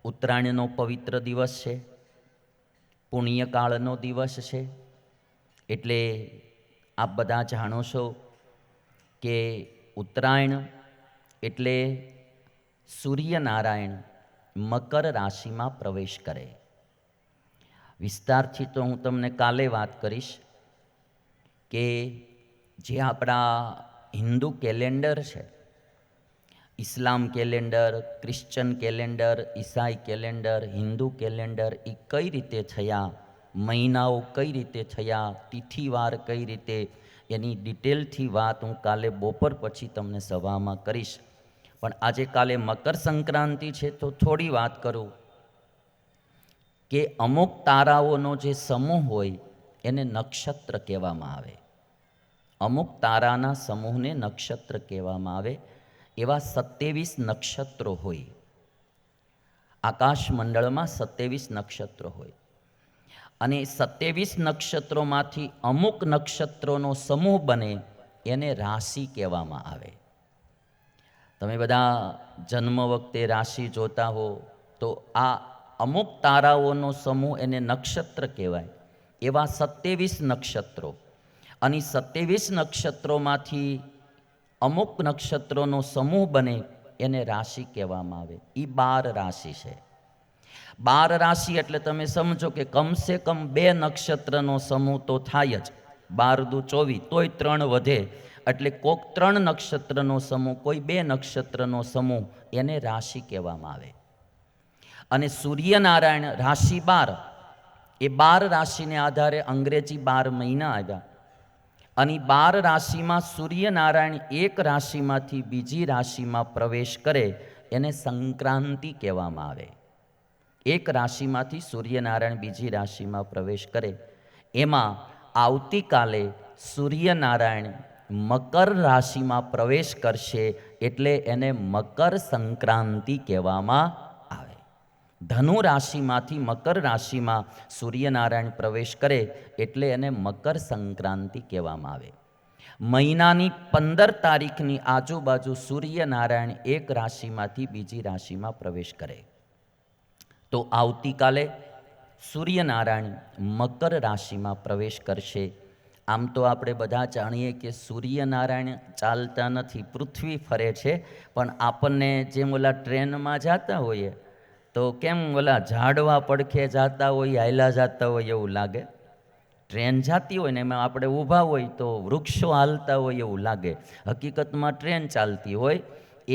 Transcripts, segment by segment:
ઉત્તરાયણનો પવિત્ર દિવસ છે, પુણ્યકાળનો દિવસ છે. એટલે આપ બધા જાણો છો કે ઉત્તરાયણ એટલે સૂર્યનારાયણ મકર રાશિમાં પ્રવેશ કરે. વિસ્તારથી તો હું તમને કાલે વાત કરીશ કે જે આપણા હિન્દુ કેલેન્ડર છે, ઇસ્લામ કેલેન્ડર, ક્રિશ્ચન કેલેન્ડર, ઈસાઈ કેલેન્ડર, હિન્દુ કેલેન્ડર, એ કઈ રીતે થયા, મહિનાઓ કઈ રીતે થયા, તિથિવાર કઈ રીતે, એની ડિટેલથી વાત હું કાલે બપોર પછી તમને સભામાં કરીશ. પણ આજે કાલે મકર સંક્રાંતિ છે તો થોડી વાત કરું કે અમુક તારાઓનો જે સમૂહ હોય એને નક્ષત્ર કહેવામાં આવે. અમુક તારાના સમૂહને નક્ષત્ર કહેવામાં આવે. એવા 27 નક્ષત્રો હોય. આકાશમંડળમાં 27 નક્ષત્રો હોય અને 27 નક્ષત્રોમાંથી અમુક નક્ષત્રોનો સમૂહ બને એને રાશિ કહેવામાં આવે. તમે બધા જન્મ વખતે રાશિ જોતા હો તો આ અમુક તારાઓનો સમૂહ એને નક્ષત્ર કહેવાય. એવા 27 નક્ષત્રો અને 27 નક્ષત્રોમાંથી અમુક નક્ષત્રોનો સમૂહ બને એને રાશિ કહેવામાં આવે. એ 12 રાશિ છે. 12 રાશિ એટલે તમે સમજો કે કમસે કમ 2 નક્ષત્રનો સમૂહ તો થાય જ. 12 દુ 24, તોય 3 વધે એટલે કોક 3 નક્ષત્રનો સમૂહ, કોઈ 2 નક્ષત્રનો સમૂહ, એને રાશિ કહેવામાં આવે. અને સૂર્યનારાયણ રાશિ 12, એ 12 રાશિને આધારે અંગ્રેજી 12 મહિના આવ્યા. અને 12 રાશિમાં સૂર્યનારાયણ એક રાશિમાંથી બીજી રાશિમાં પ્રવેશ કરે એને સંક્રાંતિ કહેવામાં આવે. એક રાશિમાંથી સૂર્યનારાયણ બીજી રાશિમાં પ્રવેશ કરે. એમાં આવતીકાલે સૂર્યનારાયણ મકર રાશિમાં પ્રવેશ કરશે એટલે એને મકર સંક્રાંતિ કહેવામાં આવે. ધનુ રાશિમાંથી મકર રાશિમાં સૂર્યનારાયણ પ્રવેશ કરે એટલે એને મકર સંક્રાંતિ કહેવામાં આવે. મહિનાની 15 તારીખની આજુબાજુ સૂર્યનારાયણ એક રાશિમાંથી બીજી રાશિમાં પ્રવેશ કરે. તો આવતીકાલે સૂર્યનારાયણ મકર રાશિમાં પ્રવેશ કરશે. આમ તો આપણે બધા જાણીએ કે સૂર્યનારાયણ ચાલતા નથી, પૃથ્વી ફરે છે. પણ આપણને જેમ ઓલા ટ્રેનમાં જતા હોઈએ તો કેમ ઓલા ઝાડવા પડખે જતા હોય, હાયલા જતા હોય એવું લાગે. ટ્રેન જતી હોય ને એમાં આપણે ઊભા હોય તો વૃક્ષો હાલતા હોય એવું લાગે. હકીકતમાં ટ્રેન ચાલતી હોય.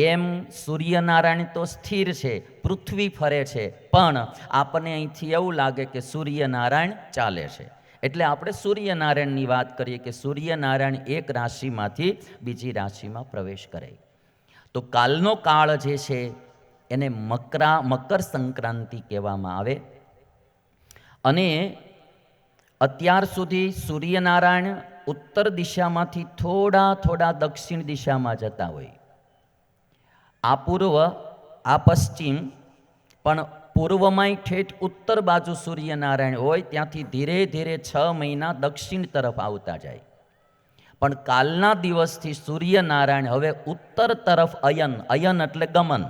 એમ સૂર્યનારાયણ તો સ્થિર છે, પૃથ્વી ફરે છે, પણ આપણને અહીંથી એવું લાગે કે સૂર્યનારાયણ ચાલે છે. એટલે આપણે સૂર્યનારાયણની વાત કરીએ કે સૂર્યનારાયણ એક રાશિમાંથી બીજી રાશિમાં પ્રવેશ કરે. તો કાલનો કાળ જે છે એને મકર સંક્રાંતિ કહેવામાં આવે. અને અત્યાર સુધી સૂર્યનારાયણ ઉત્તર દિશામાંથી થોડા દક્ષિણ દિશામાં જતા હોય. આ પૂર્વ, આ પશ્ચિમ, પણ પૂર્વમાંય ઠેઠ ઉત્તર બાજુ સૂર્યનારાયણ હોય ત્યાંથી ધીરે ધીરે 6 મહિના દક્ષિણ તરફ આવતા જાય. પણ કાલના દિવસથી સૂર્યનારાયણ હવે ઉત્તર તરફ અયન એટલે ગમન,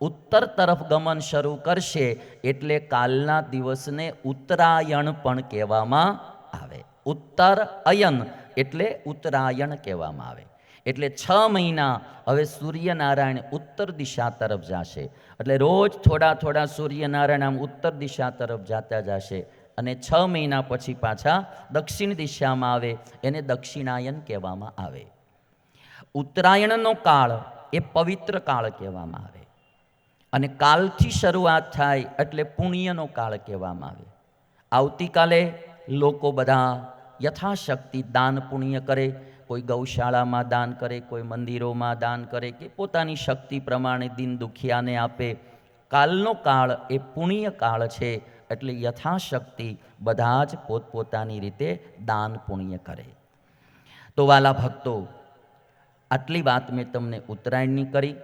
ઉત્તર તરફ ગમન શરૂ કરશે. એટલે કાલના દિવસને ઉત્તરાયણ પણ કહેવામાં આવે. ઉત્તર અયન એટલે ઉત્તરાયણ કહેવામાં આવે. એટલે 6 મહિના હવે સૂર્યનારાયણ ઉત્તર દિશા તરફ જશે. એટલે રોજ થોડા સૂર્યનારાયણ આમ ઉત્તર દિશા તરફ જતા જશે અને 6 મહિના પછી પાછા દક્ષિણ દિશામાં આવે. એને દક્ષિણાયન કહેવામાં આવે. ઉત્તરાયણનો કાળ એ પવિત્ર કાળ કહેવામાં આવે. અને કાલથી શરૂઆત થાય એટલે પુણ્યનો કાળ કહેવામાં આવે. આવતીકાલે લોકો બધા યથાશક્તિ દાન પુણ્ય કરે. કોઈ ગૌશાળામાં દાન કરે, કોઈ મંદિરોમાં દાન કરે, કે પોતાની શક્તિ પ્રમાણે દીન દુખિયાને આપે. કાલનો કાળ એ પુણ્ય કાળ છે. એટલે યથાશક્તિ બધા જ પોતપોતાની રીતે દાન પુણ્ય કરે. તો વાલા ભક્તો, આટલી વાત મેં તમને ઉત્તરાયણની કરી.